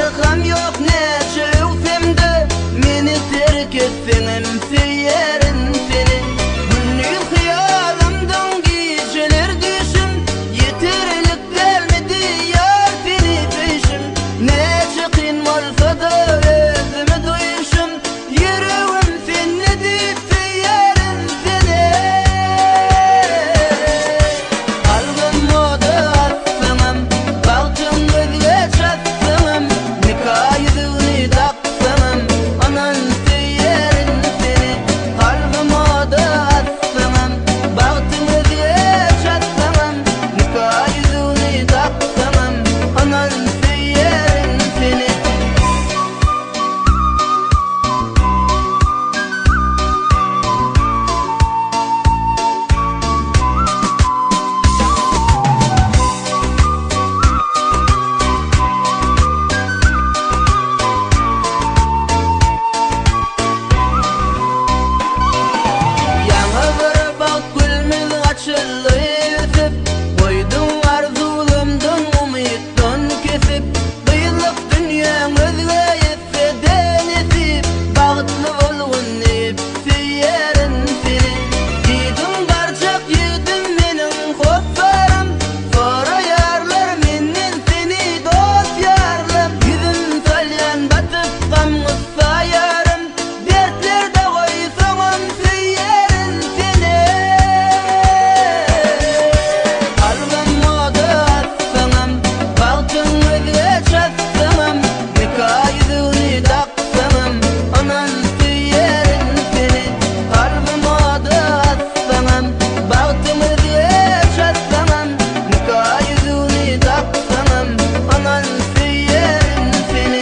arkam yok neçe öfemde meni terk etsenem seyerin seni. Günlük hıyalımdan geceler düşüm yeterlik gelmedi yar seni peşim. Neçe kıyın olsa da özümü duyuşum yüreğim seni deyip seyerin seni. Kalbim moda atsamam baltım gözle çatsamam nikahidini taksamam anan seyerin seni. Kalbim moda atsamam baltım gözle çatsamam nikahidini taksamam anan seyerin seni. Yana bir bak gülmüz açıldı yesip koydum arzulumdan umuttan kesip kıyılık dünyanın özüne yetse denesip bağıtlı olgun neyip seyerin seni. Yedim barcak yedim menin koplarım sonra yarlar menin seni dost yarlar. Yüzüm salyan batıp kamgıssa yarım dertlerde koysamam seyerin seni. Kalbim moda atsamam baltın gözle çatsamam nikahidini taksamam anan seyerin seni. Kalbim moda atsamam baltın gözle çatsamam nikahidini taksamam anan seyerin seni.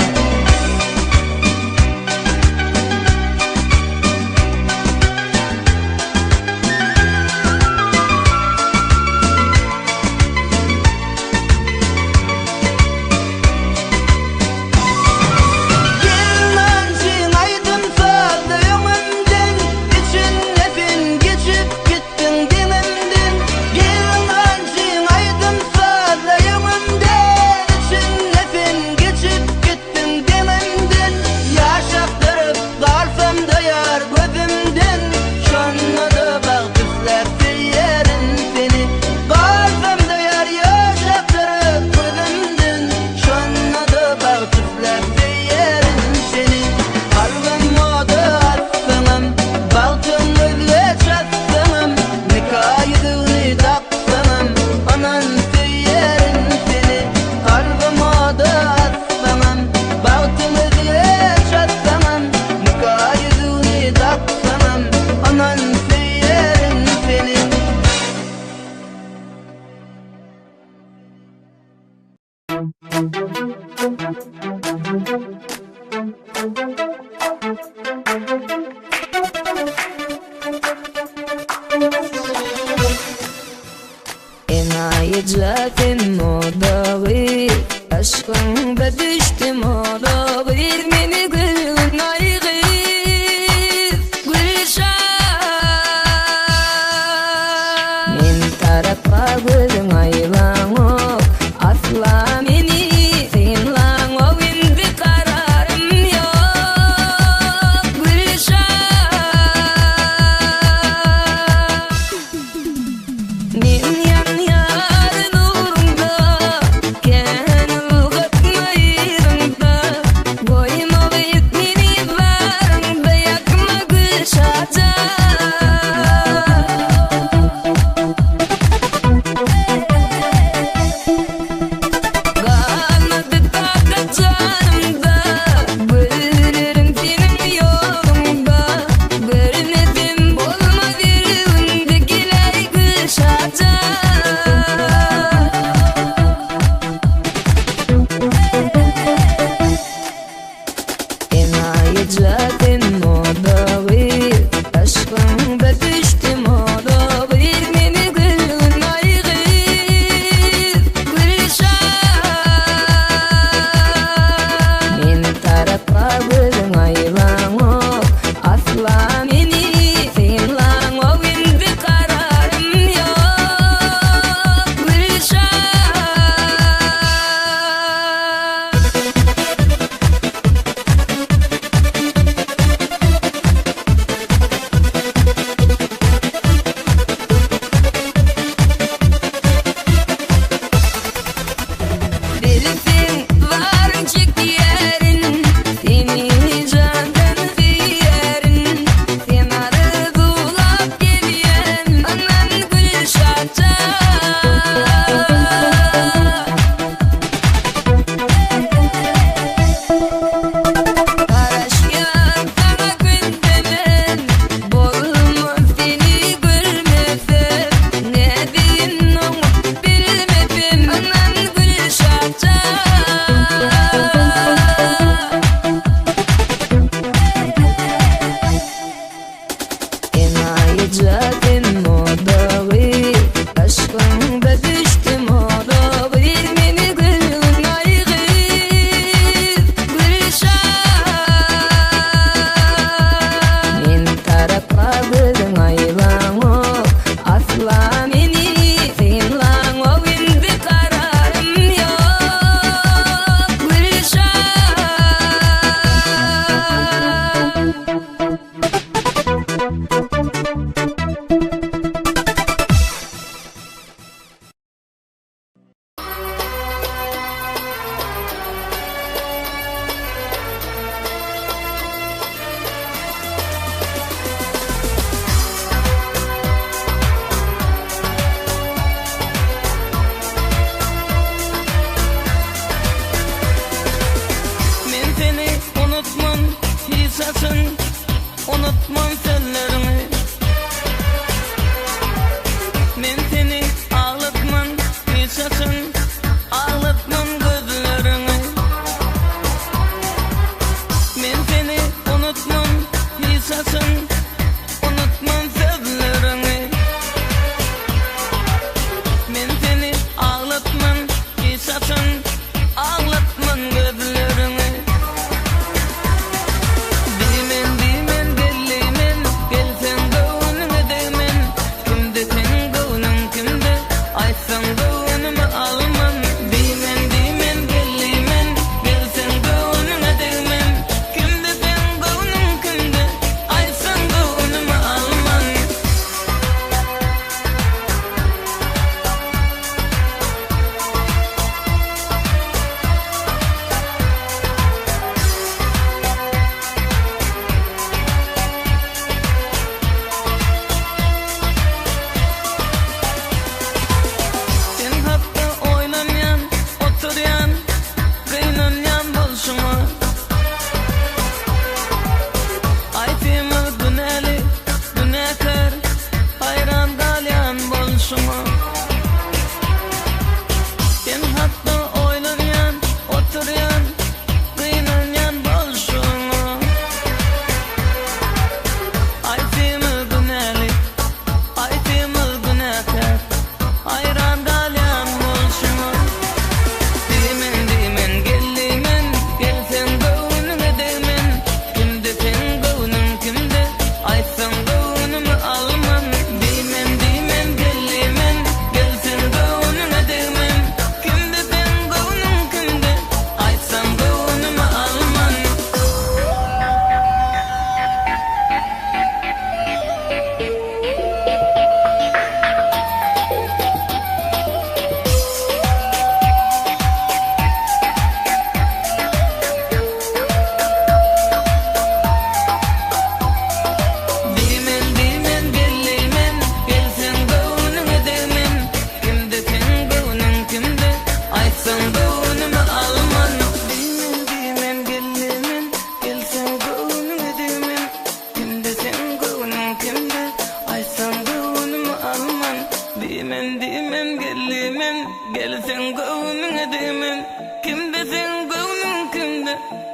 Gelmezsin aydım saldı ömümden için nefin geçip gittin dememden. Gelmezsin aydım saldı ömümden için nefin geçip gittin dememden. Yaşaktırıp kalsam da yar gözümden şonla da bağdıslap seyerin seni. Kalsam da yar yaşaktırıp gözümden şonla da bağdıslap seyerin seni. Kalbim moda atsamam baltın gözle çatsamam nikahidini taksamam anan seyerin seni. Kalbim moda atsamam baltın gözle çatsamam nikahidini taksamam anan seyerin seni. Enayicatin modağı aşkın da düştü modağı meni gülün aygı Gülşah men tarafka gülün aylanok asla meni sinlanok indi kararım yok Gülşah men yan yarın uğrunda kenul katmayırında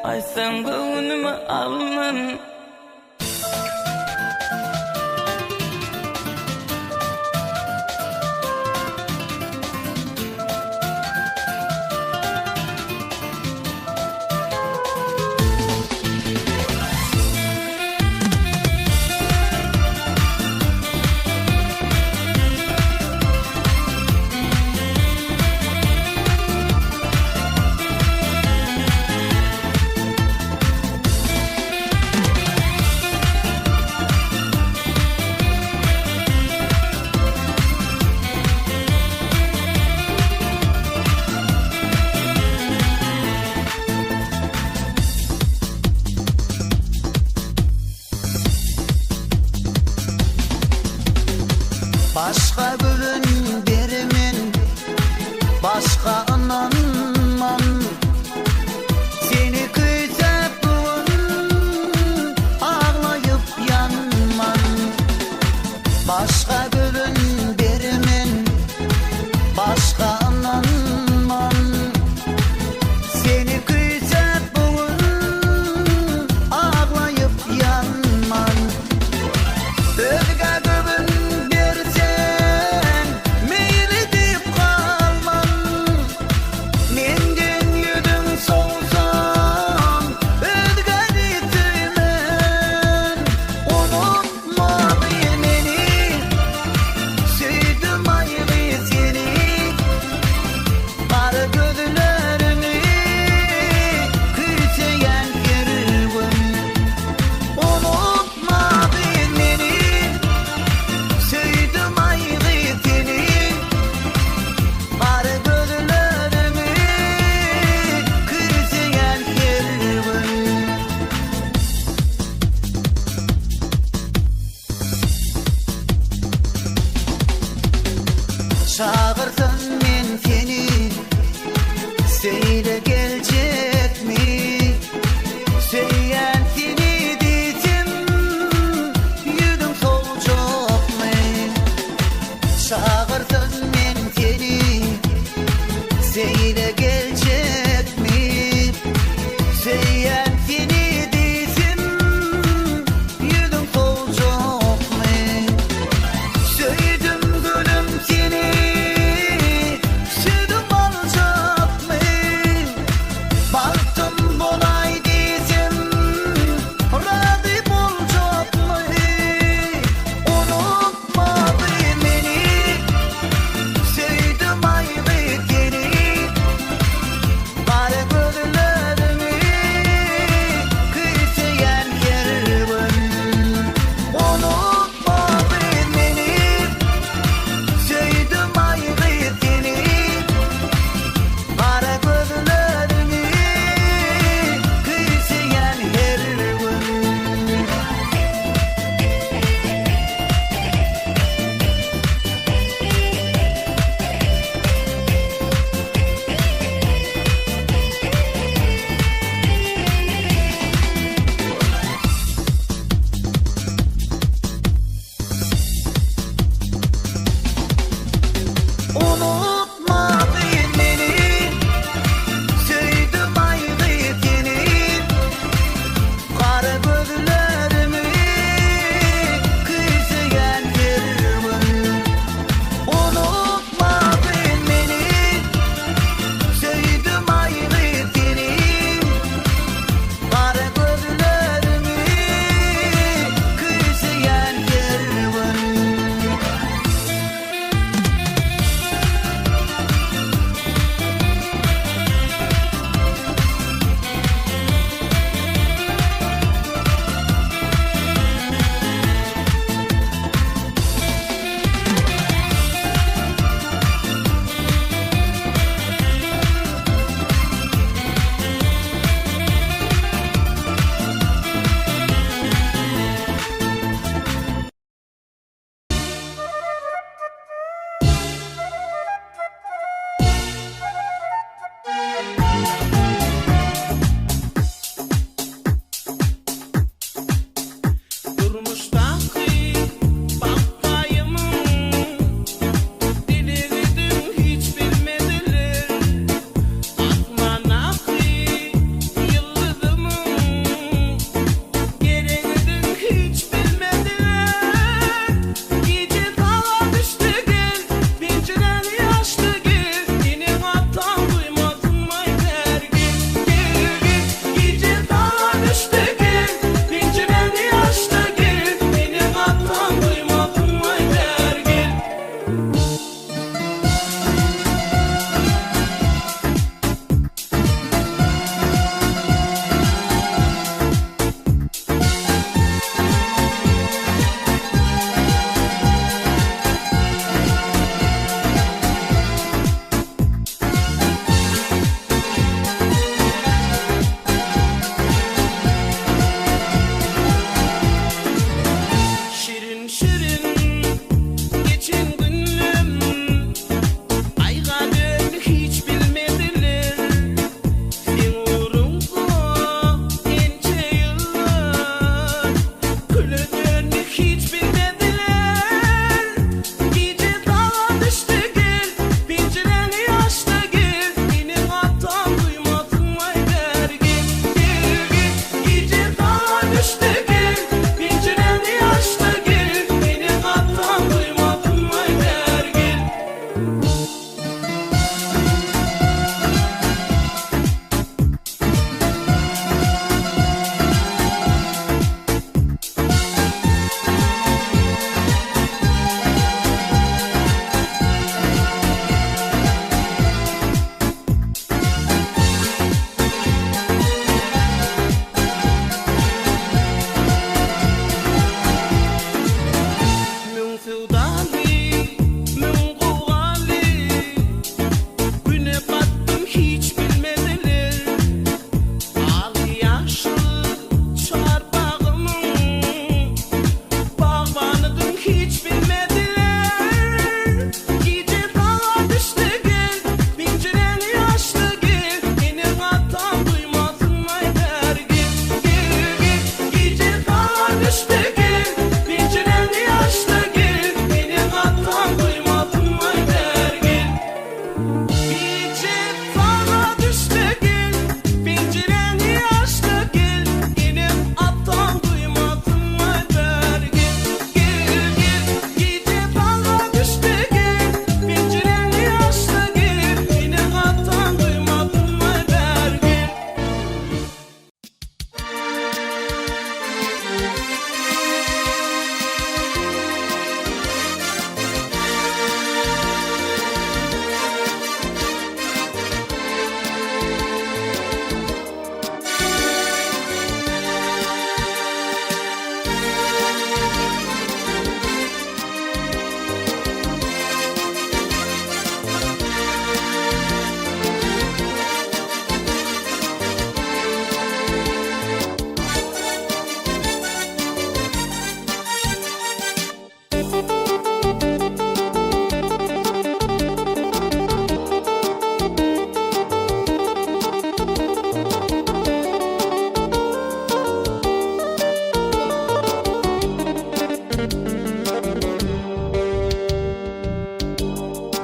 Aysan göwnüme alman. Başka güvün birimin, başka inanman. Seni küysep bugün ağlayıp yanman. Başka güvün birimin, başka inanman. Seni küysep bugün ağlayıp yanman. Özge güvün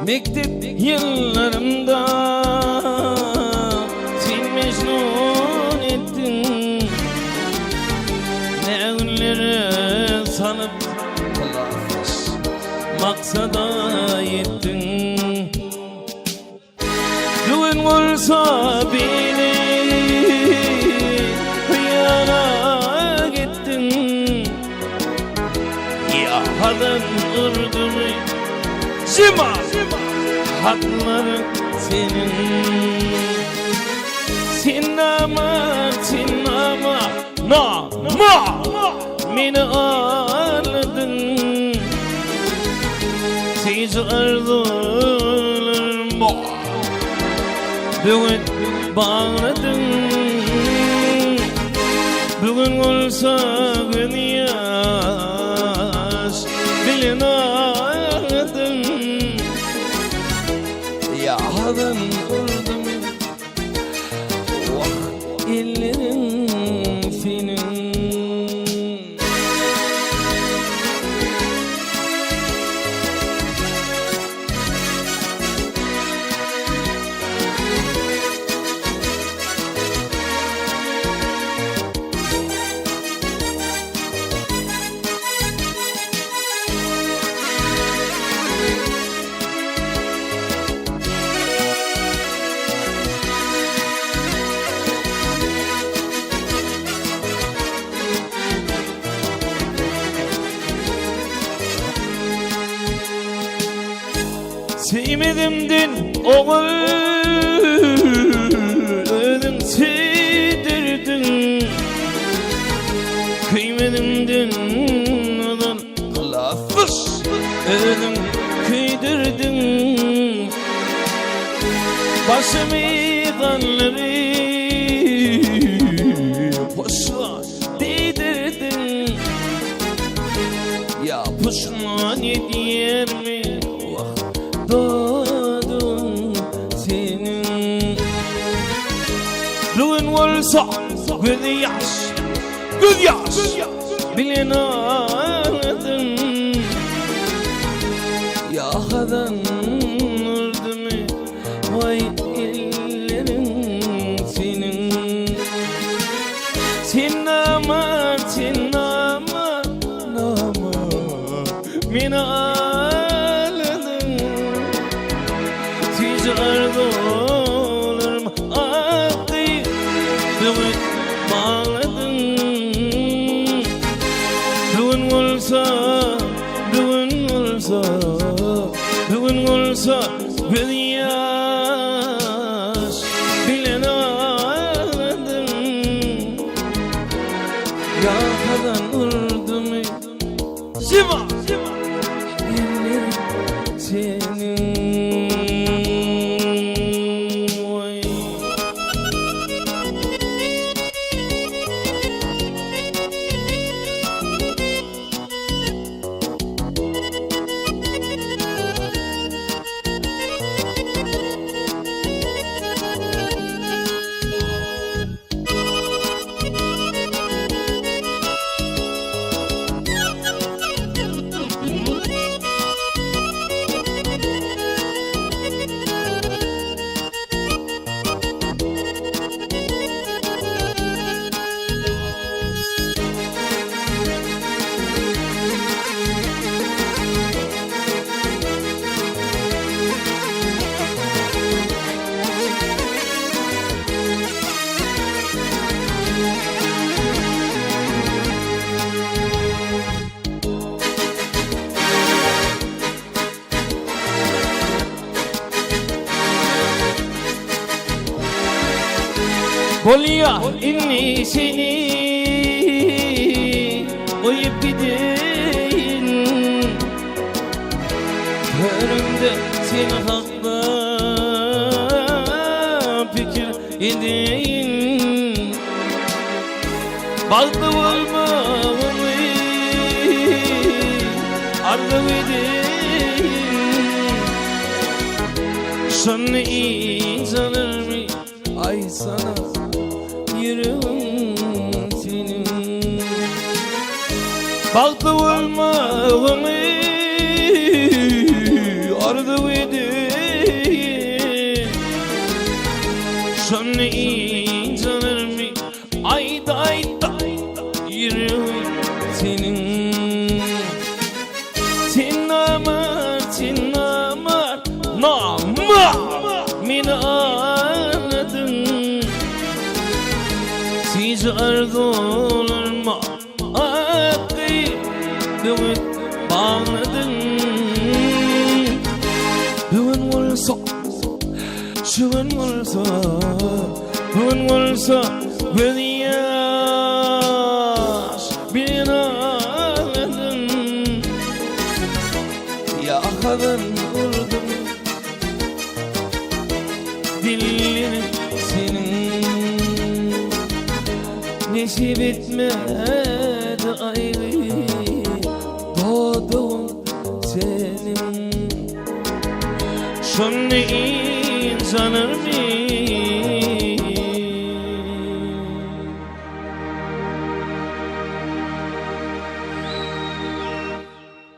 Mektep yıllarımda sen mecnun ettin. Ne günleri sanıp maksada yettin. Bugün olsa beni hıyana gittin. Ya hadın ırdını Zima hatların senin. Sinema nama beni ağladın. Siz arzularıma bugün bağladın. Bugün olsa dünya bilin ağladın. Ya hadın vurdum ellerin senin. Sevmedim din oğul, ödün sevdirdin. Kıymedim din oğul, lafız, ödün kıydirdin. Başımı kanları boşa değdirdin. Ya pişman ediyor mi? Doğdum senin. Bugün olsa göz yaş bilin ağladın. Ya kadın vurdu mu vay ellerin senin. Sinama beni ağladın. Siz arzularım aktı, bugün bağladın. Bugün olsa bir yaş bilen ağladın. Ya kadın vurdu mu Zima ellerin senin. Kolya inni seni uyup gidin. Önümde seni hakla fikir edin. Baldı olmağımı ardı edin. Sonra insanır mı ay sana yüreğim senin. Baktı olmağımı ardı edin. Ayda ayda yüreğim senin. Tinamar nama beni anladın. Siz arzularıma akıydımı bağladın. Düğün olsa, şüven olsa, düğün olsa beni yaş beni ağladın. Yakadın vurdum dillerini senin. Nesip etmedi ayrı doğdum senin. Şunu insanır mı?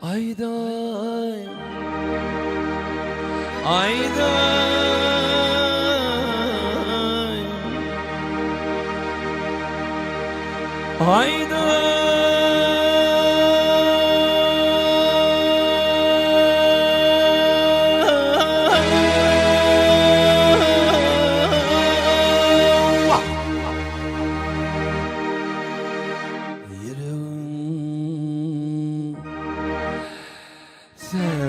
Ayday yüreğim sen.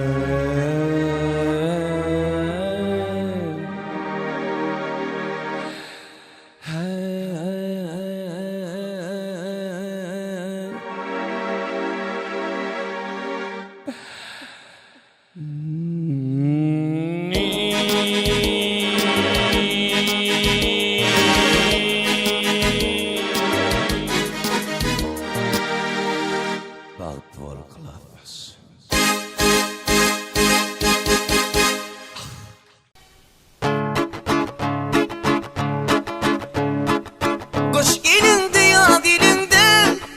Bak Paul Klavas. Kuş elinde ya dilinde,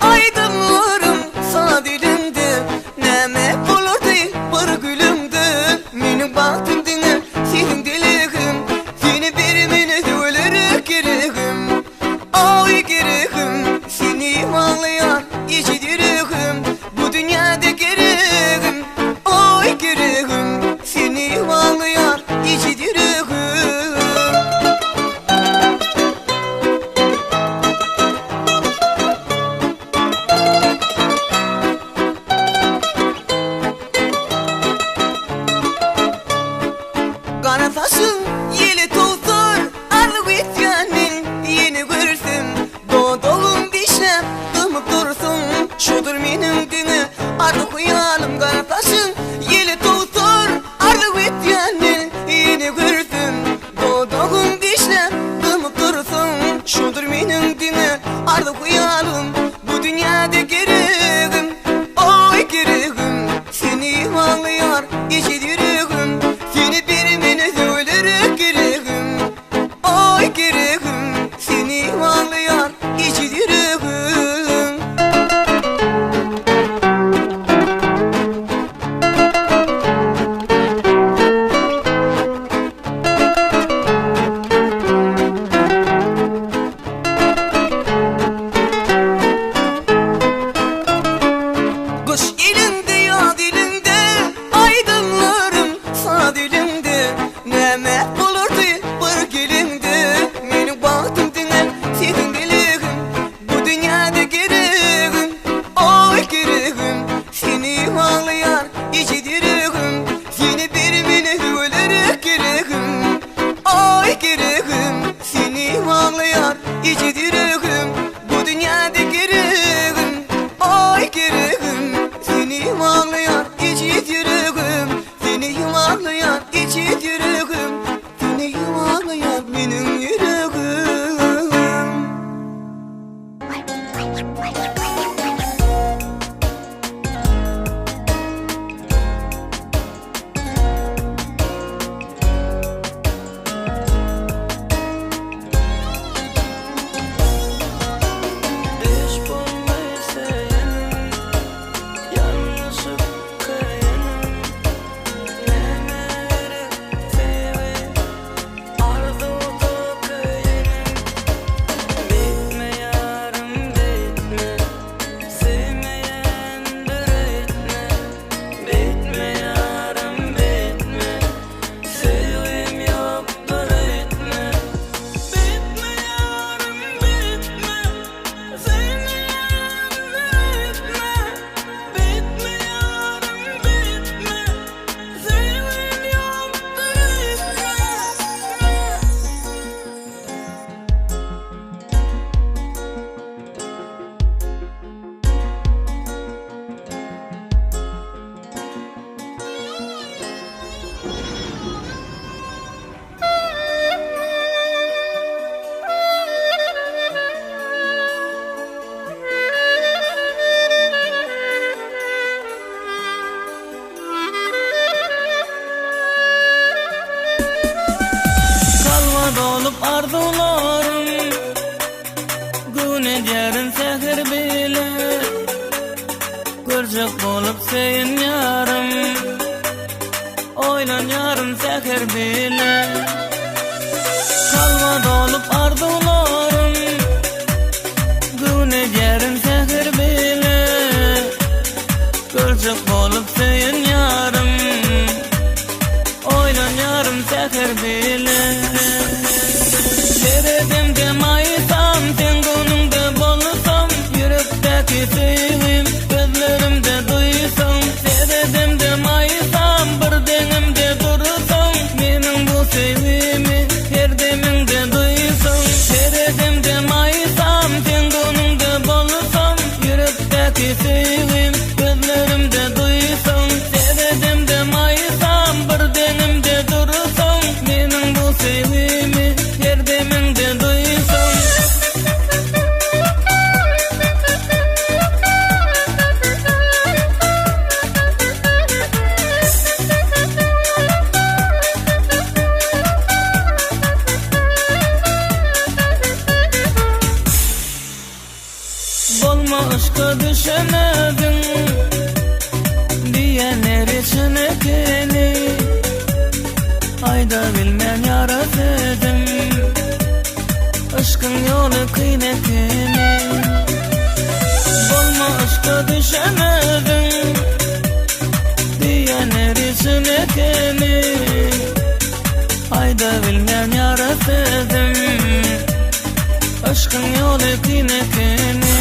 aydınlarım sağ dilinde. Neme bulurdu bir gülümde, benim bahtım dine senin dileğim. Seni bir minut ölürük gereğim. Ay gereğim, seni ağlayan içi direğim. Bu dünyada gereğim. Ay gereğim, seni ağlayan içi direğim. Kanataşın yeli tozlar, arlı bitkenin yeni görsün. Doğduğum dişem dımıp dursun, şudur benim dini artık uyanım. Kanataşın yeli tozlar, arlı bitkenin yeni görsün. Doğduğum dişem dımıp dursun, şudur benim dini artık uyanım. Bu dünyada gereğim, oy gereğim. Seni ağlayan içi direğim. Seni bir minut ölürük gereğim. Oy gereğim. Seni ağlayan içi direğim. Kuş elinde ya dilinde, aydınlarım sağ dilinde. Neme bulurdu bir gelinde, benim bahtım dine senin dileğim. Bu dünyada gereğim, oy gereğim. Seni ağlayan içi direğim. Seni bir minut ölürük gereğim. Oy gereğim, seni ağlayan içi direğim. Bu dünyada gereğim, oy gereğim. Seni ağlayan içi direğim. Seni ağlayan içi direğim. Seni ağlayan benim yüreğim. Hiç bulmaysa yanım, yalnızlık kayanım. Nemeleri sever, arzuda kayanım. Bitmeyen jerin seher bile Görjek bolup sen yarım Oylan yarım seher bile Kalma dolup ardularım Güne jerin seher bile Görjek bolup sen yarım Oylan yarım seher bile Seredem demaysam sen gönlümde bolsam yürekteki sevim gözlerimde duysam Seredem demaysam bir denimde dursam mening bu sevimi her demingde duysam Seredem demaysam sen gönlümde bolsam yürekteki sevim gözlerimde duysam Seredem demaysam bir denimde dursam mening bu sevimi her demingde duysam Bolma aşka düşemedin diyenler için ekeni Ayda bilmen yarat edim Aşkın yolu kıymetini Bolma aşka düşemedin diyenler için ekeni Ayda bilmen yarat edim Aşkın yolu kıymetini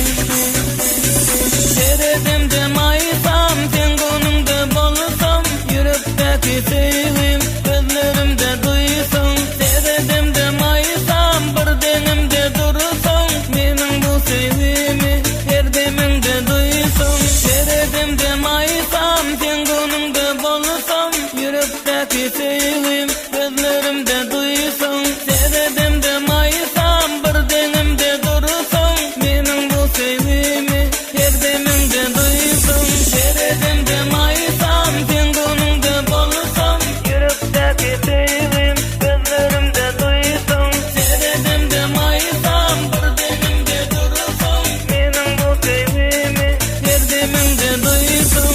Seredem demaysam sen gönlümde bolsam yürekteki sevim gözlerimde duysam Seredem demaysam bir denimde dursam mening bu sevimi her demingde duysam Seredem demaysam sen gönlümde bolsam yürekteki sevim gözlerimde duysam Seredem demaysam bir denimde dursam mening bu sevimi her demingde duysam Seredem demaysam sen gönlümde bolsam yürekteki sevim gözlerimde duysam Seredem demaysam bir denimde dursam mening bu sevimi her demingde duysam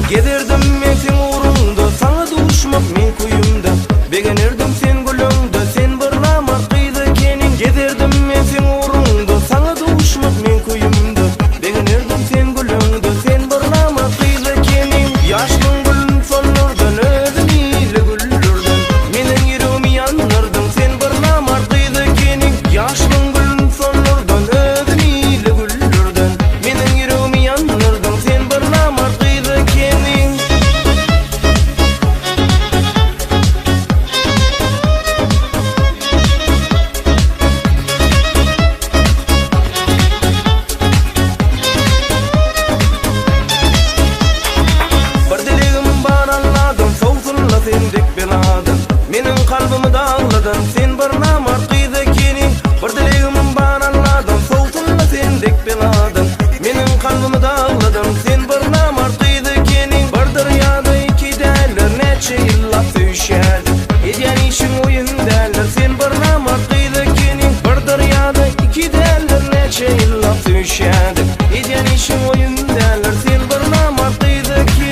Gederdim men sen uğrunda, sana duşmak men kuyumda Begenirdim sen gülüngda, sen bir namarqıydı kenin Gederdim men sen uğrunda, sana duşmak men kuyumda Begenirdim sen gülüngda, sen bir namarqıydı kenin Yaşlın gülün sonlardan, özünüyle güllürden Menin yüreğimi yanırdın, sen bir namarqıydı kenin Yaşlın gülün sonlardan, özünüyle güllürden Menin yüreğimi yanırdın, sen bir namarqıydı kenin Bir dilegim bar anladım, soğusunla sendek beladın Menin kalbimi dağladın, sen bir namarqıydı kenin Bir dilegim bar anladım, soğusunla sendek beladın Menin kalbimi dağladın, sen bir namarqıydı kenin Bir deryada iki derler, neçe yıllap söyüşerdi Edyen işin oyun derler, sen bir namarqıydı kenin Bir deryada iki derler, neçe yıllap söyüşerdi Edyen işin oyun derler, sen bir namarqıydı kenin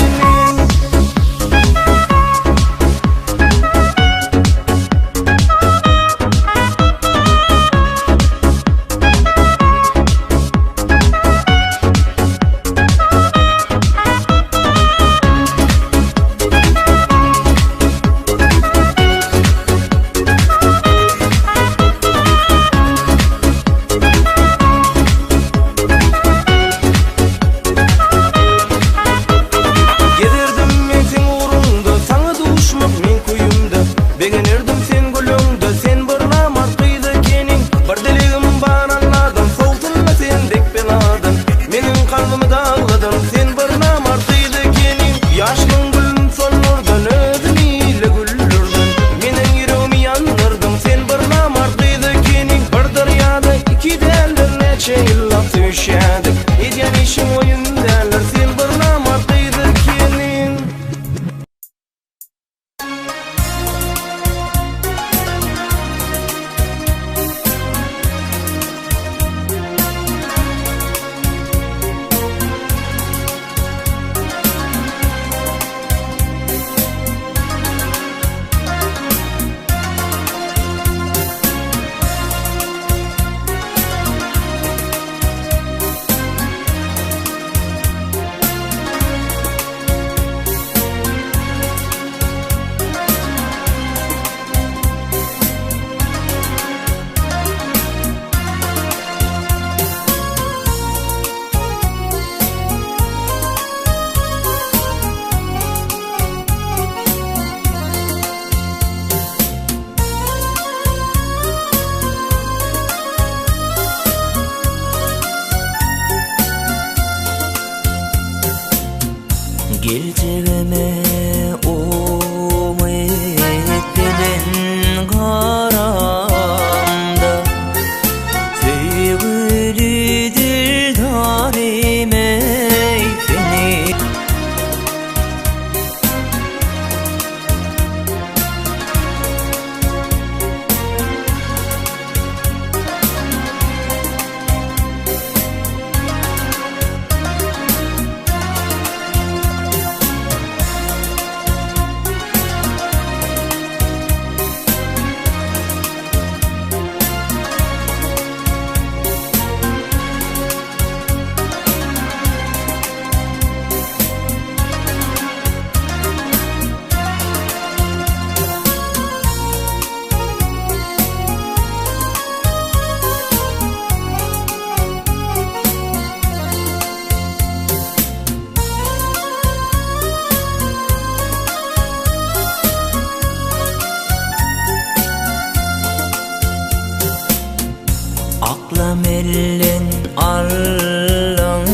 Amellin allın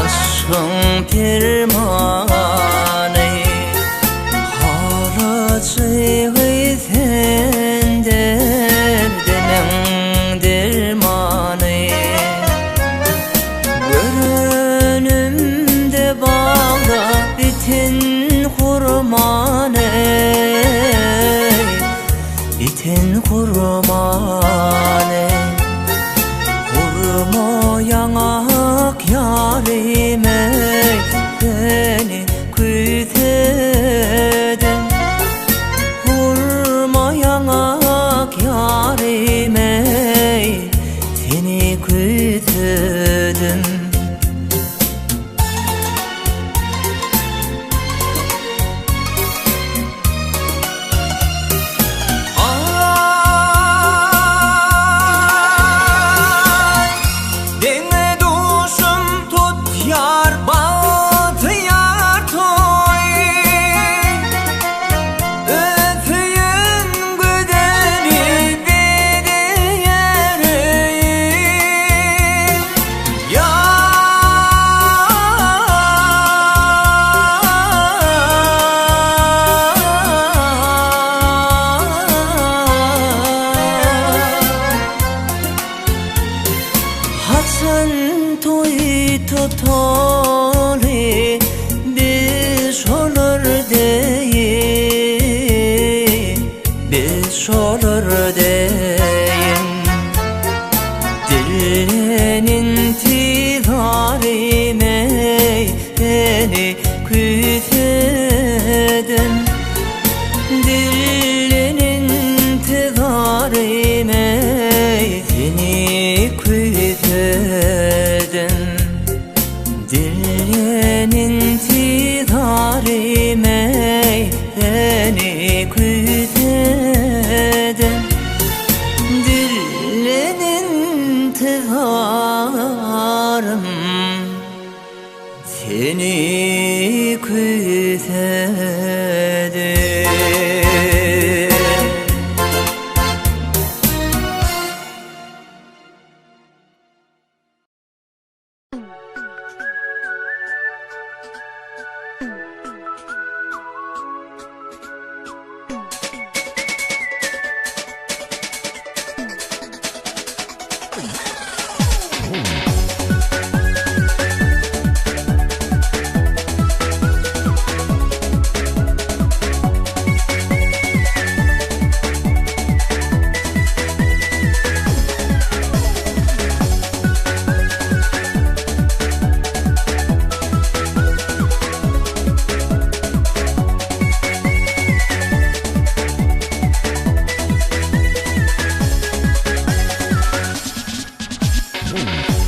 aşkın pirmanı Haracı sendir dinin dirmanı Gönlümde bağda bitin kurmanı Bitin kurmanı Hurma yanak yarime beni kütedin Hurma yanak yarime seni kütedin Hasan toy tutoli biz olur deyin Biz olur deyin Dilinin tidarime beni kütedin Dilinin tidarime seni kütedin Dilinin tidarime beni kütedin Dilinin tidarım seni kütedin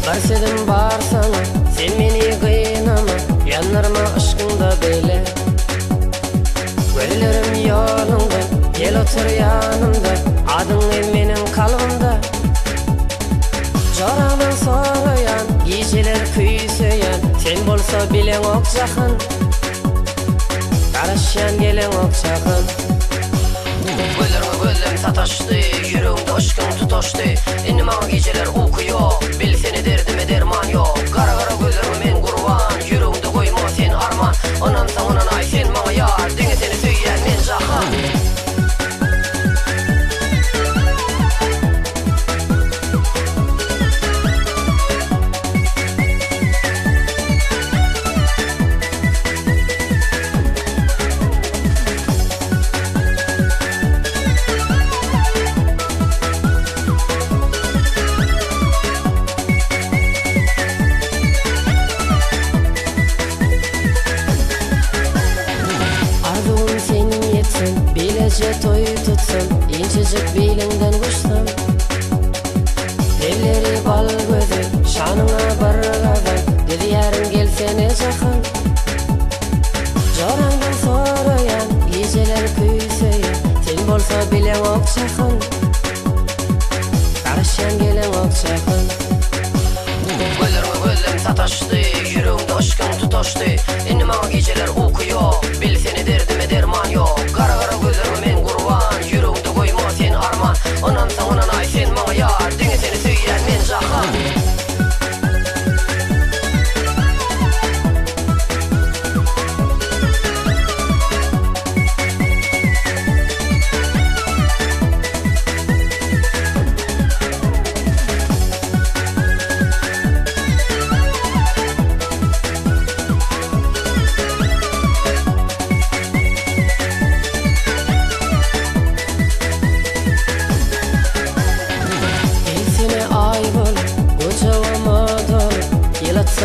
Barsedim bar sana, sen meni kıynama Yanlarıma aşkında beyle Göllerim yolunda, gel otur yanımda Adın menin kalbimda Jorağdan soğuyan, geceler küyseyen Sen bolsa bilen ok jakın Karışyan gelen ok jakın Göllerime göllem sataştı, yüreğimde aşkın tutaştı Ennim ağa geceler okuyor, bil seni derdime derman yok Kara kara göllerime men kurban, yüreğimde koyma sen arman Onan sağınan ay sen mağa yar, denge seni tüyyen men jahan Bilece toy tutsun, incecik bilinden kuşsun Elleri bal gözü, şanına bargadan Dedi yarın gelsene jakın Jorağdan soğuyan, geceler küyseyen Sen bolsa bilen ok jakın Karışyan gelen ok jakın Göllerime göllem sataştı, yüreğimde aşkın tutaştı Ennim ağa geceler okuyor, bil seni derdime derman yok Kara kara göllerime men kurban, yüreğimde koyma sen arman Onan sağınan ay sen mağa yar, denge seni tüyyen men jahan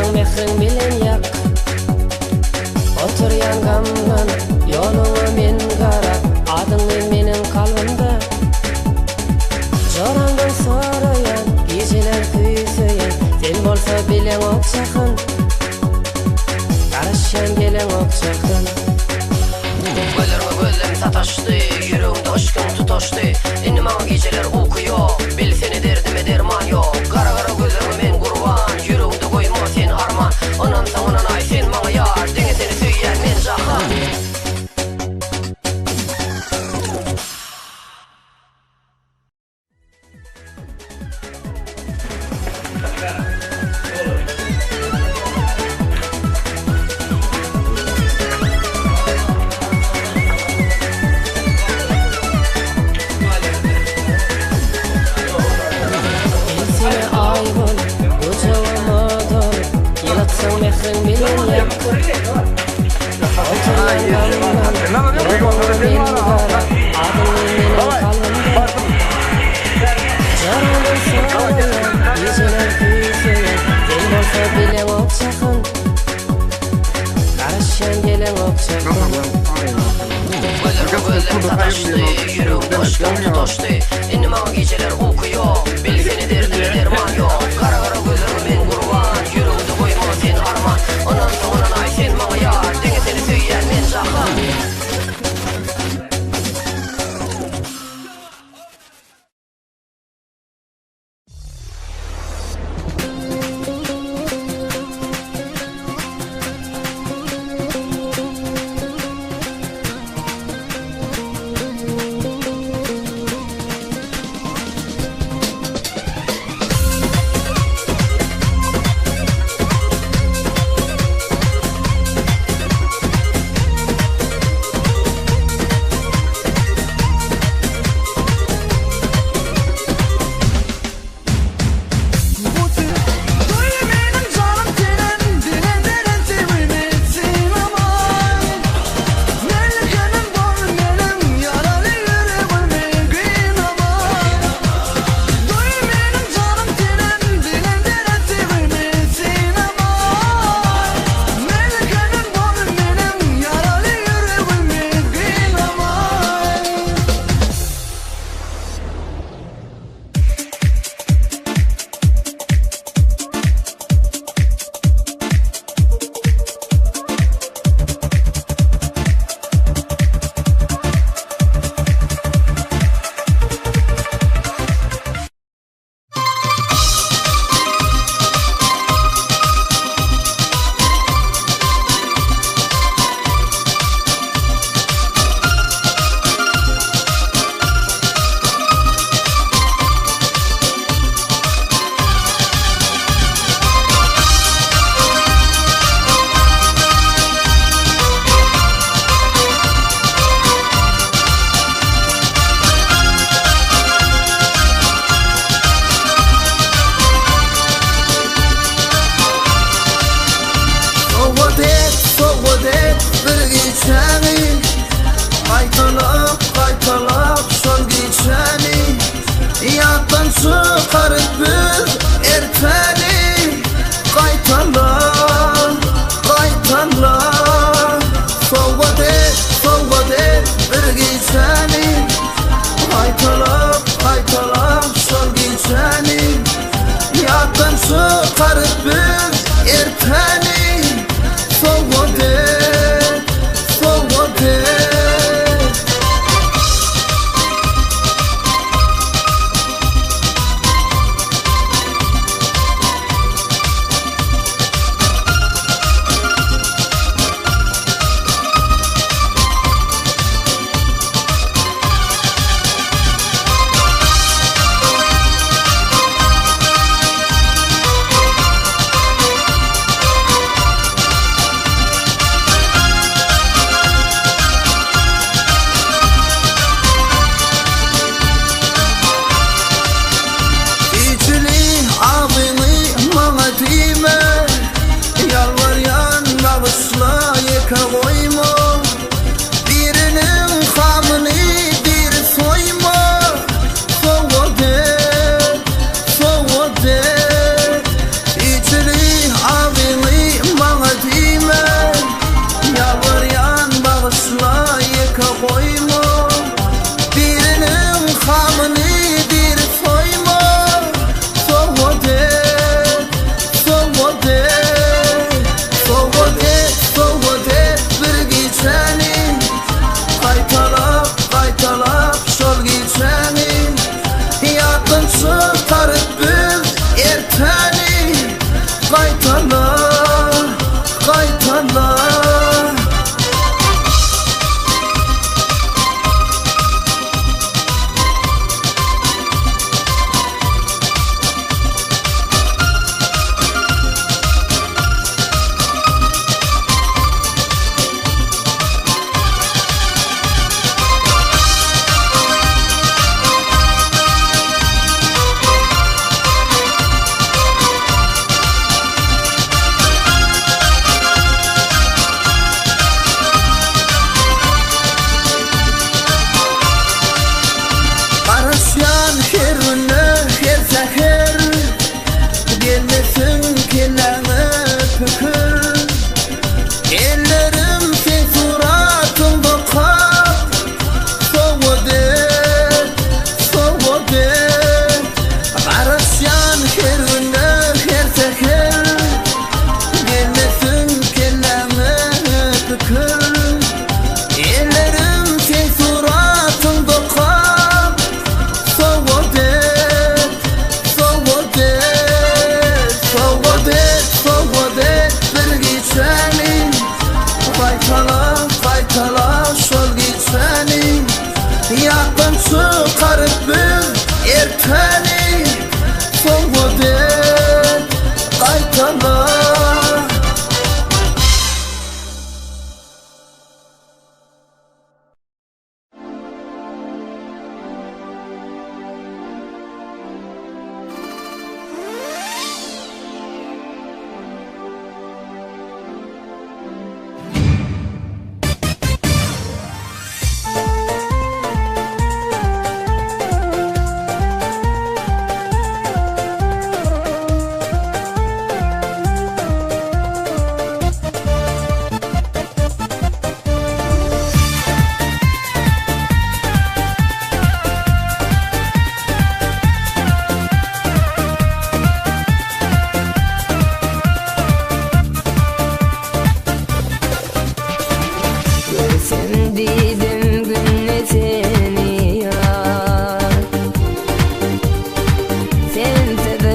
Yalatsın mehrin bilen yak. Otur yangamdan yolunu men qarap, adyň meniň kalbymda. Jorandan sorayan, geceler kuysayan, sen bolsa bilen okşakyn. Karışan gelen okşakyn. Gözlerim sataşdy, yüreğimde aşkın tutaşdy. Indi maňa geceler uyku yok, bil seni derdime derman yok. Kara kara gözlerime men gurban, yüreğimde koyma sen arman. Onan saňanan ay sen maňa yar, diňe seni süýýän men jahan. Mehrin bilen yak. Otur yangamdan yolunu men qarap, adyň meniň kalbymda. Jorandan sorayan, geceler kuysayan, sen bolsa bilen okşakyn. Karışan gelen okşakyn. Gözlerim sataşdy, yüreğimde aşkın tutaşdy. Indi maňa geceler uyku yok, bil seni derdime derman yok. Kara kara gözlerime men gurban, yüreğimde koyma sen arman. Onan saňanan ay sen maňa yar, diňe seni süýýän men jahan.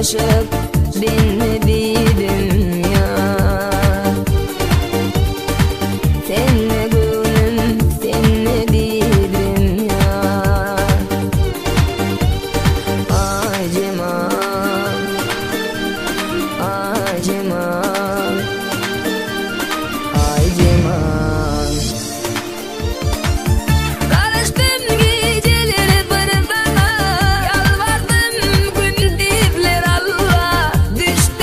aşık dinlediğim ya. Seninle gönlüm dinlediğim ya. Acımam, acımam, acımam. Karıştım geceleri pırıltama, yalvardım gündüzler Allah. Düştüm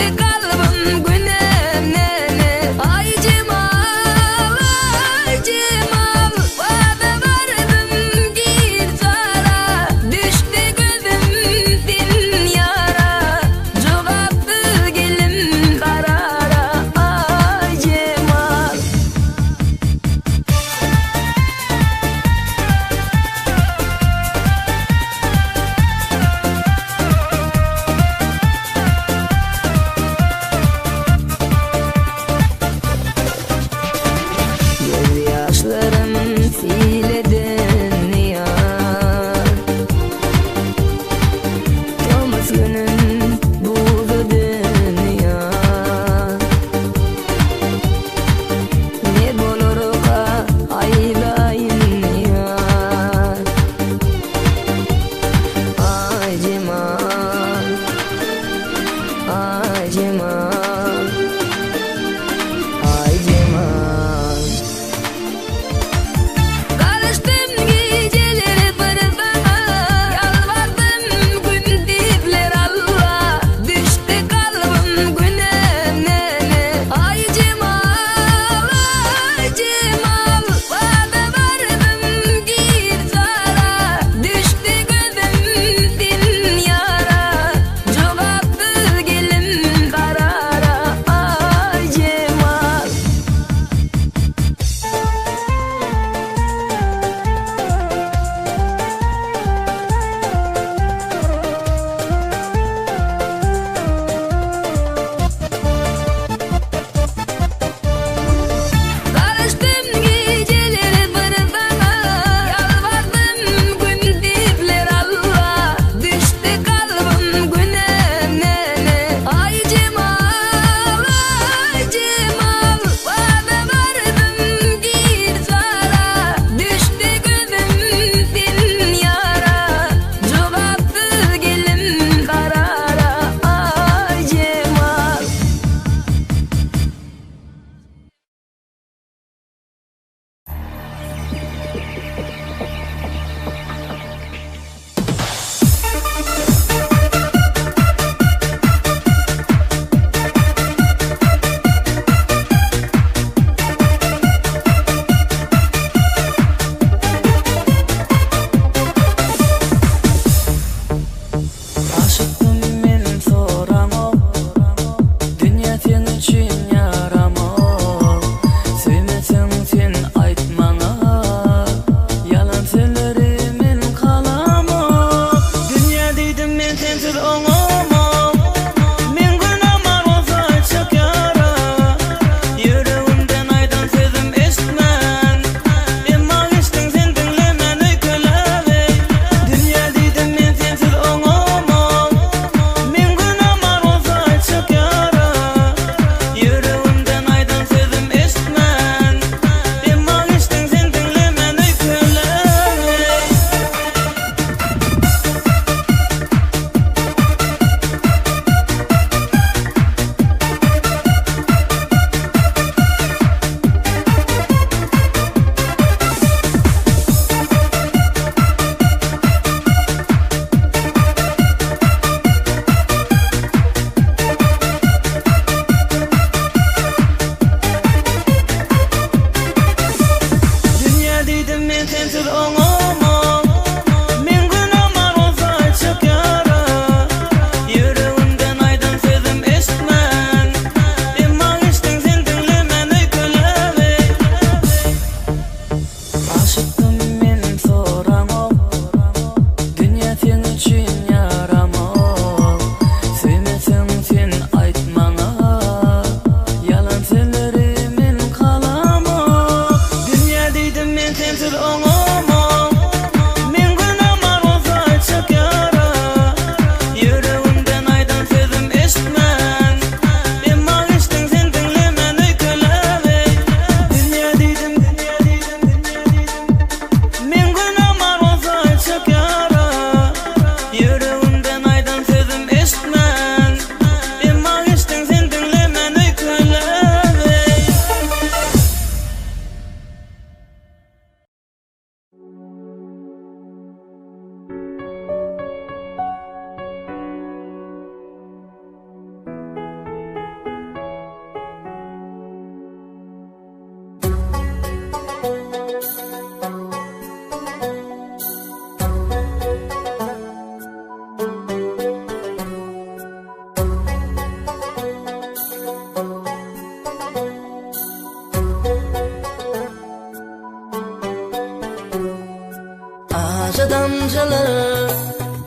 goncalar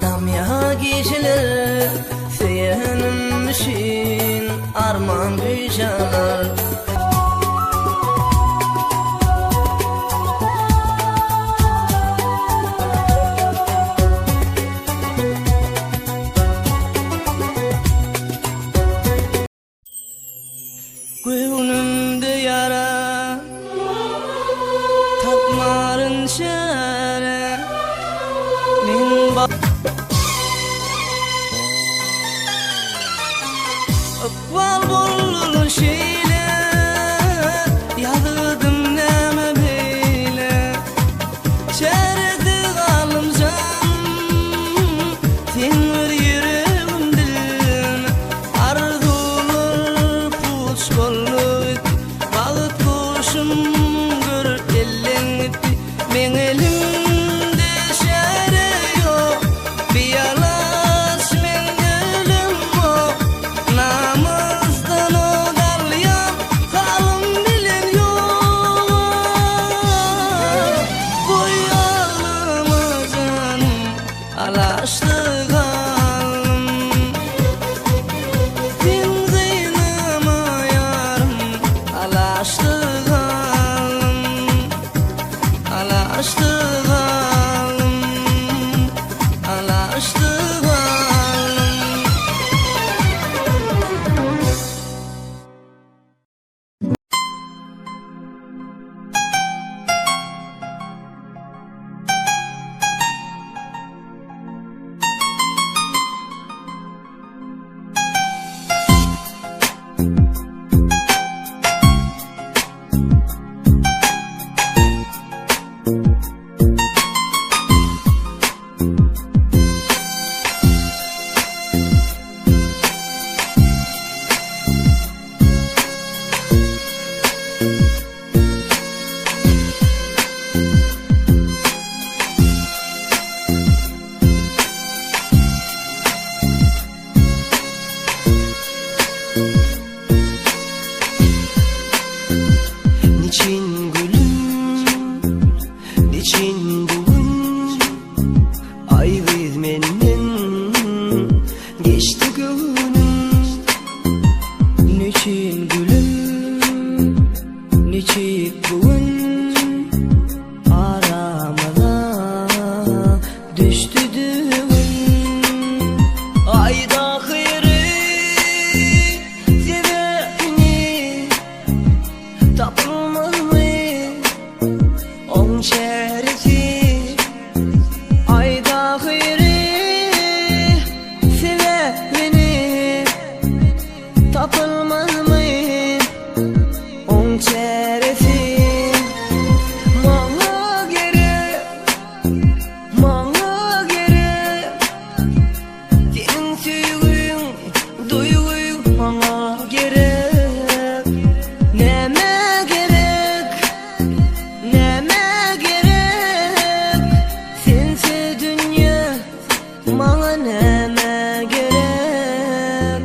damya geceler seyenmişin arman büyücalar Gönlümde yara tapmarın şere min Akval bollu şeyle yazdım neme beyle Çeredi kalım canım Tenir yüreğim dilim Arzulur puç bollu Bağıt kuşum gör ellen etti Men elimde şere yok Bir yalas men elim o Namazdan o dalyan kalım bilen yok Boyalımı canım alaştı kalım Dinzeynim ayarım alaştı kalım Alaştı kalım Alaştı kalım Niçin gülüm, niçin bugün Ay vermenden geçti gönlüm Niçin gülüm, niçin bugün Aramıza düştü düğün Ay dahiri sebebini Tapılmaz mı on şerisi Ay dahiri sebebini Tapılmaz mı on şerisi Bana gerek, bana gerek Senin sevgin, duygun bana gerek Neme gerek, neme gerek Sense dünya bana neme gerek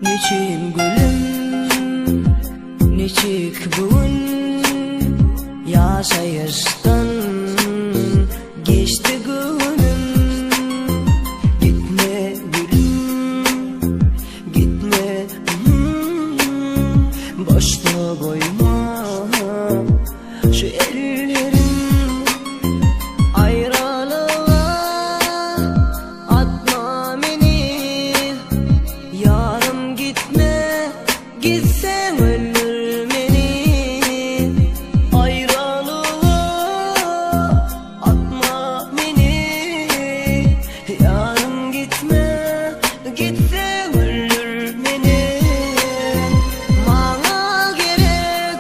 Niçin gülüm, niçik bugün Yaşayıştan geçti günüm Gitme gülüm, gitme Boşta koyma şu ellerim Ayrılığa atma beni Yarım gitme, gitsen ölür beni Ayrılığa atma beni Yarım gitme, gitsen ölür beni Bana gerek,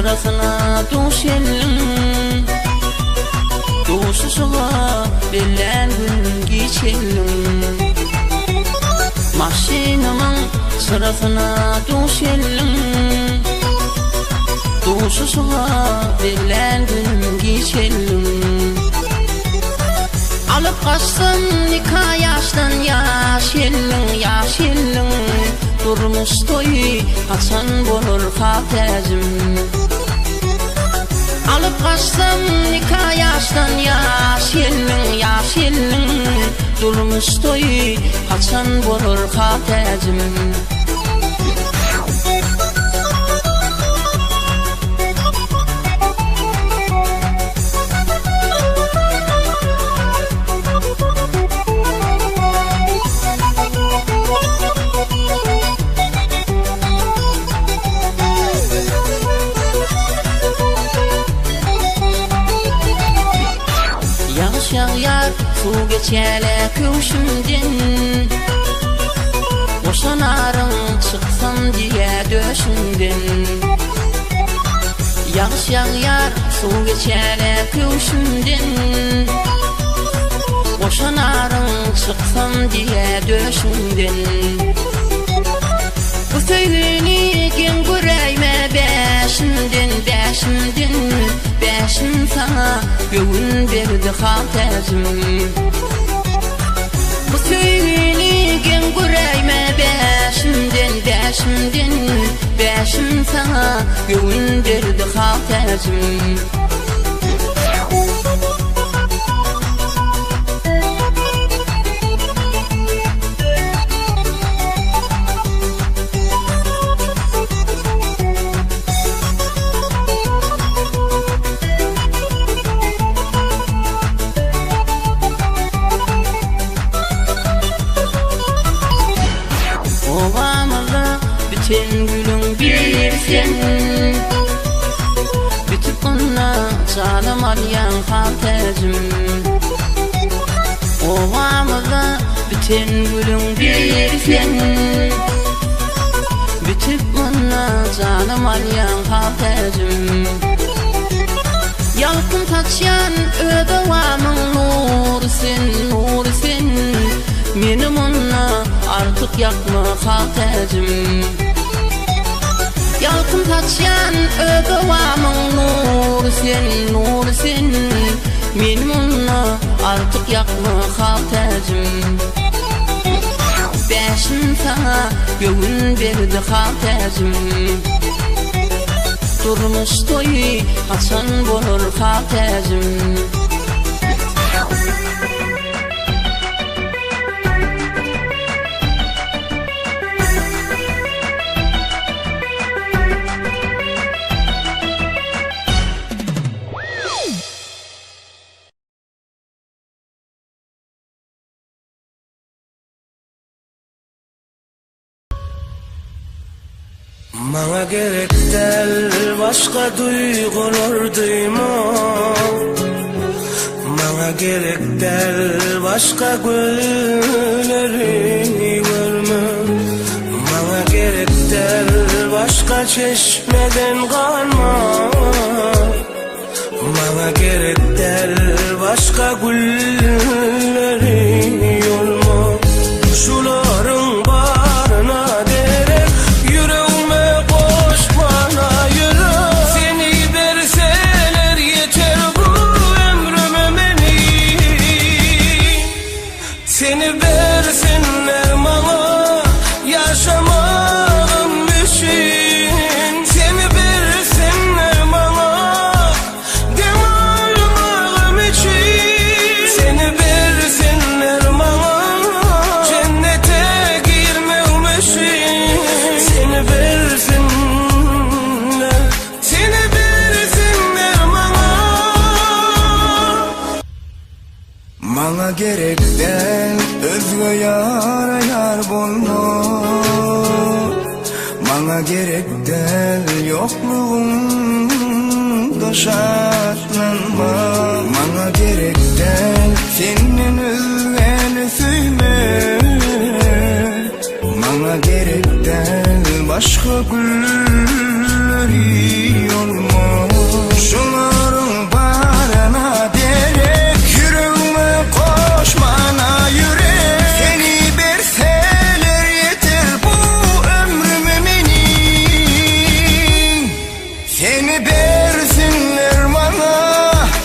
sırasına duş ellim Duşuşuğa bilen gün geçelim Maşinamın sırasına duş ellim Duşuşuğa bilen gün geçelim Alıp kaçsın nikah yaştan yaş yellin Durmuş toy kaçan bulur fatezim Alıp kaçsın nikah yaştan yaş yellin Durmuş toy kaçan bulur fatezim Yağar su geçele köşümden Boşanarım çıksam diye döşümden Yağar su geçele köşümden Boşanarım çıksam diye döşümden Bu söyleni gün göreyme beşimden Beşim sana göğün verdi haltezim Bu söyleni gün göreyme beşimden Beşim sana göğün verdi haltezim Bütün gülün bir sen Bütün ona canım arayan haltezim Ovamıza bütün gülün bir sen Bütün ona canım arayan haltezim Yalkın taçyan ödevamın nur sen Benim ona artık yakma haltezim Yalkın taçyan ödevamın nur sen Benim ona artık yakma haltezim Beşim sana göğün verdi haltezim Durmuş toy kaçan bulur haltezim Bana gerek del başka duygular duyma Bana gerek del başka gülleri görme Bana gerek del başka çeşmeden kanma Bana gerek del başka gülleri yorma Şuların barına derek yüreğime koş bana yürü Seni verseler yeter bu ömrüme beni Seni versinler bana yaşamam için Seni versinler bana dem almam için Seni versinler bana cennete girmem için Seni versinler bana Bana gerekten özgü yar bulma Bana gerekten yokluğunda şartlanma Bana gerekten senin özgeni suyme Bana gerekten başka gülleri olma Şuların barına derek yüreğime koşmana yürek. Seni berseler yeter bu ömrüme menin. Seni bersinler bana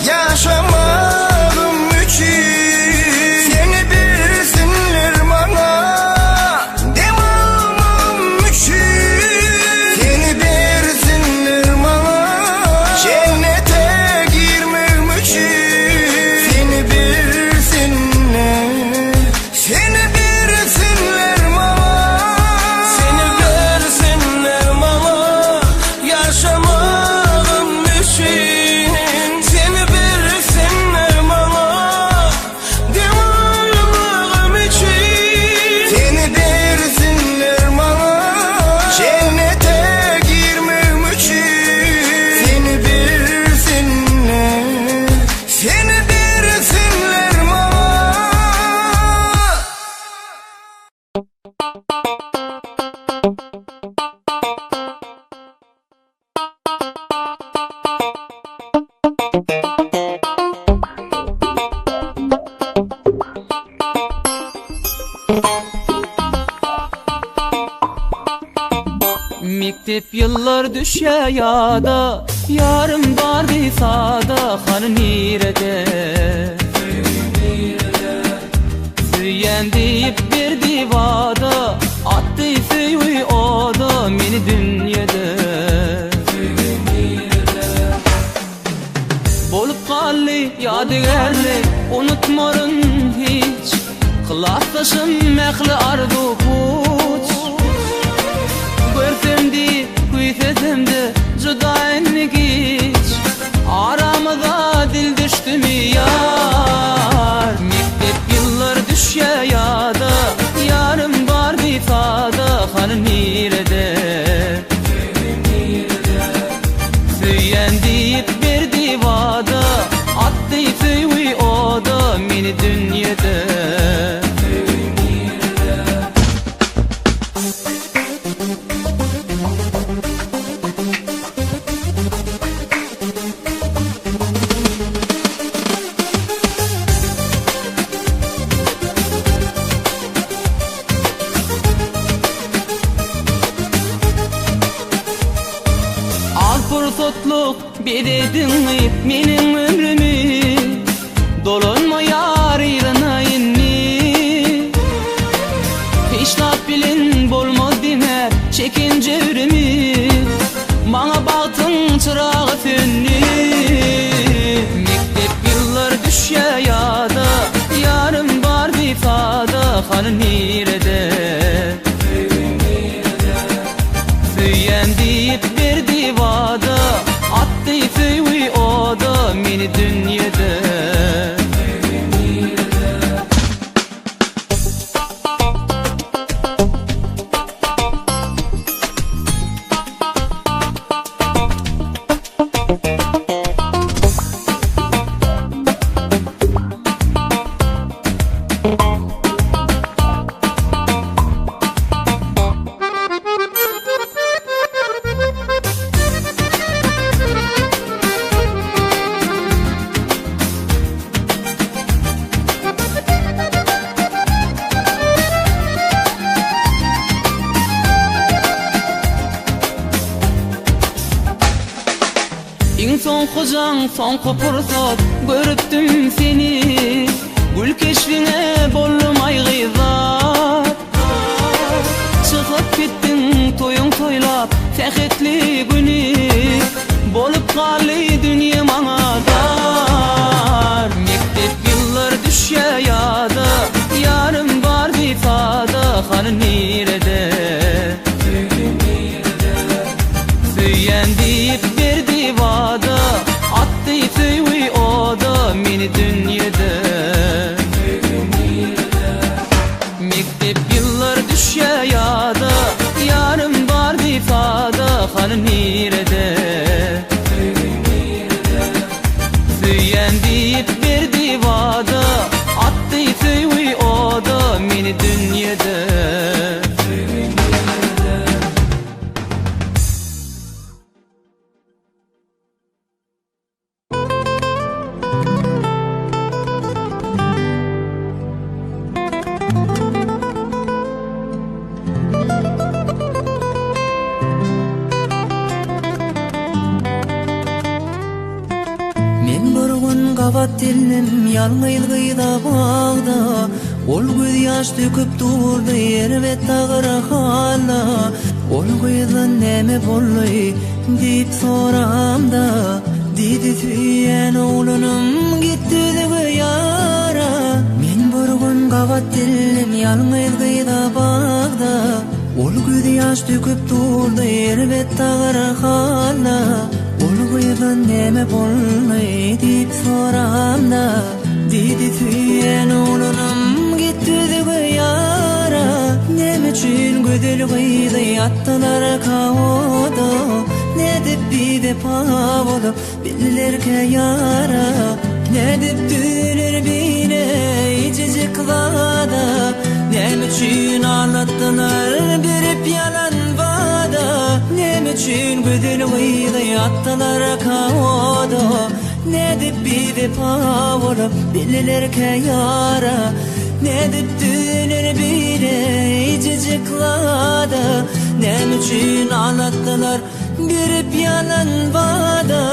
yaşamağım için. Seni bersinler bana devamım için. Seni bersinler bana cennete girmem için. Seni bersinler, seni bersinler bana. Seni bersinler bana yaşamağım için. Seni bersinler bana devamım için. Seni bersinler bana cennete girmem için. Seni bersinler, seni bersinler bana. Mektep yıllar düşe yada, yarım bardı sada, hanı nirede? Süyen deyip berdi vada, attı süyü oda meni dünyada. Bolup kalli yadigarli, unutmarın hiç, kılaslaşım mekli ardu puç. Görsümdi, kuysesimdi, cudayinlik hiç, aramıza dil düştü mü yar? Mektep yıllar düşe yada, yarım bardı sada, hanı nirede? Süyen deyip berdi vada, attı süyü oda meni dünyada. Al fırsatlıq bededin menin ömrümü, dolunma yarıyla inni. Peşnat bilin bolmaz dime çekince ürümü, bana baktın çırağı sönni. Mektep yıllar düşe yada, yarım var bir sada, hanı nirede? Süyen deyip berdi vada, attı süyü oda meni dünyada. son hocam son kopursat görüptüm seni. Gül keşfine bollumay gıyzat. Çıkıp gittin toyun toylap fehitli günü. Bolup kalli dünya mana dar. Mektep yıllar düşe yada. Yarım var ifada hanı nirede. Süyen deyip verdi vada. Attı süyü oda meni dünyada. Mektep yıllar düşe yada. Yarım var ifada hanı nirede. Süyen deyip verdi vada. Attı süyü oda meni dünyada. gabat dilim yalmylgyda bagda ol göz ýaş döküp durdy erbet tagıra halla ol gyzdan näme bolly diýip soramda didi süýen oglunum gitdi yara men bir gün gabat dilim yalmylgyda bagda ol göz ýaş döküp durdy erbet tagıra halla ol gyzdan näme bolly diýip soramda didi süýen oglunum gitdi yara näme üçin gödel gyzy atdylar kawoda nedip bepa bolup billerke yara nedip dünür bile icici kılada nem üçün anlattılar berip yalan vada nem üçün gödül gıydı attılar kavoda nedip bepa bolup billerke yara nedip dünür bile icici kılada nem üçün anlattılar berip yalan vada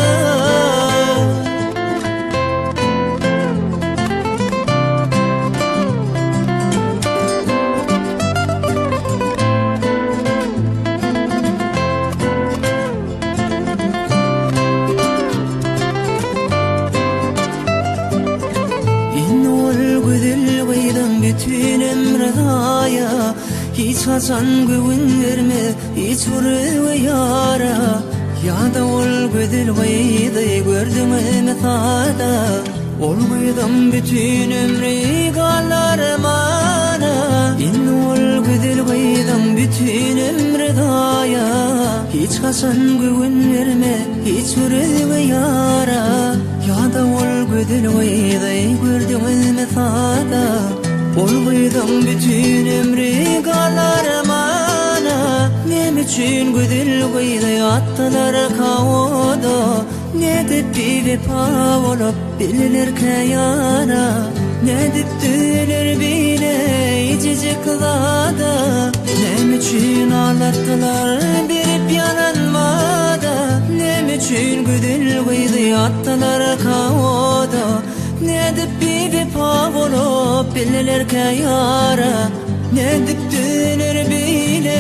bütün emredaya hiç haçan güvün verme hiç vurwe yara ya da ol gödül gıydı gördüm emethada ol gıydım bütün ömrü galar mana in ol gödül gıydım bütün emredaya hiç haçan güvün verme hiç vurwe yara ya da ol gödül gıydı gördüm emethada ol gyzdan bütün ömrü galar mana nem üçün gödül gyzy atdylar kawoda nedip bepa bolup billerke yara nedip dünür bile icici kılada nem üçün anlattılar berip yalanmada nem üçün gödül gyzy atdylar kawoda nedip bepa bolup billerke yara nedip dünür bile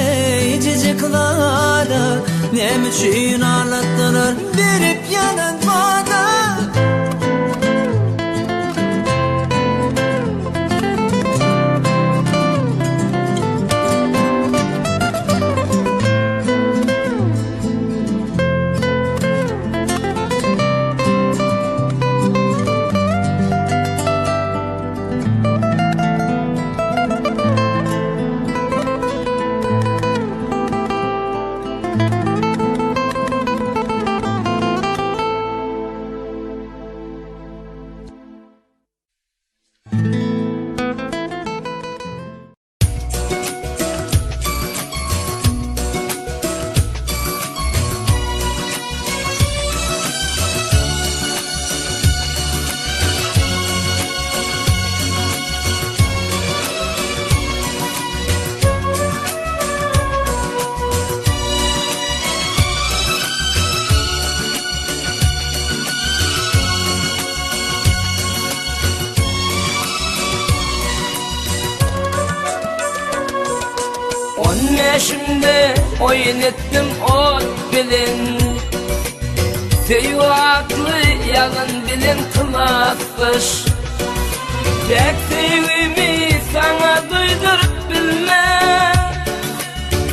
icici kılada nem üçün anlattılar berip yalan vada Şimdi oyun ettim ot bilin Sevaklı yalan bilin kılatmış Tek sevimi sana duydurup bilme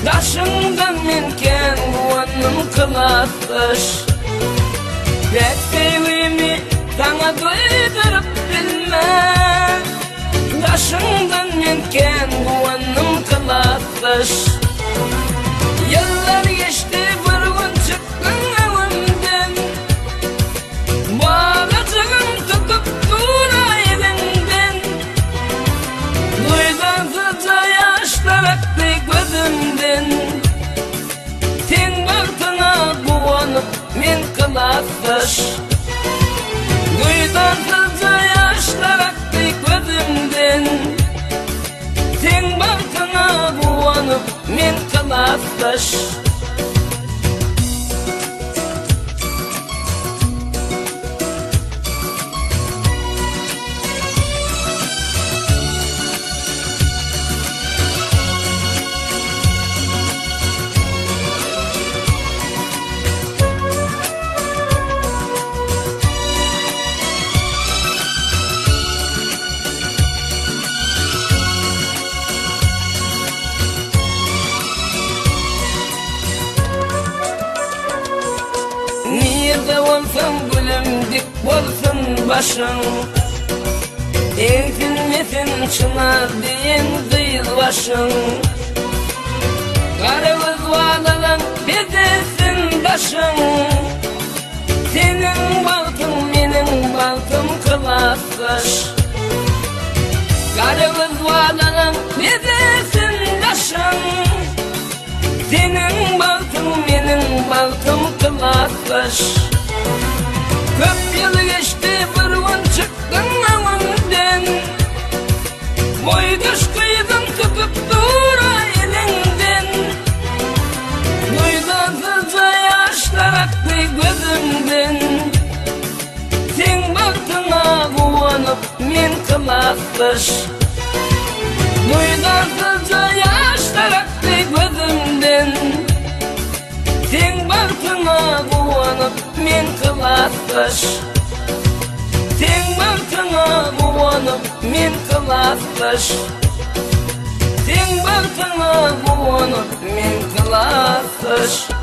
Taşından minken guvanım kılatmış Tek sevimi sana duydurup bilme Taşından minken guvanım kılatmış Yıllar geçti bir gün çıktın evimden Bağlacığım tutup dura elinden Duydan sıca yaşlar aktı gözümden Sen baktına buvanıp min kılatmış Duydan sıca yaşlar aktı gözümden Sen baktına buvanıp min kılatmış başın Eğitilmesin çınar deyin kıyıl başın Karımız vadadan bedesin başın Senin baltın benim baltım kılasmış Karımız vadadan bedesin başın Senin baltın benim baltım kılasmış Köp yıl geçti vırvın çıktın avından Boy düş kıydın tutup dura elinden Duydasızca yaşlar aktı gözümden Sen baktına kuvanıp men kılasmış Duydasızca yaşlar aktı gözümden Sen baktına kuvanıp men kılasmış Sen baktına kuvanıp men kılasmış Sen baktına kuvanıp men kılasmış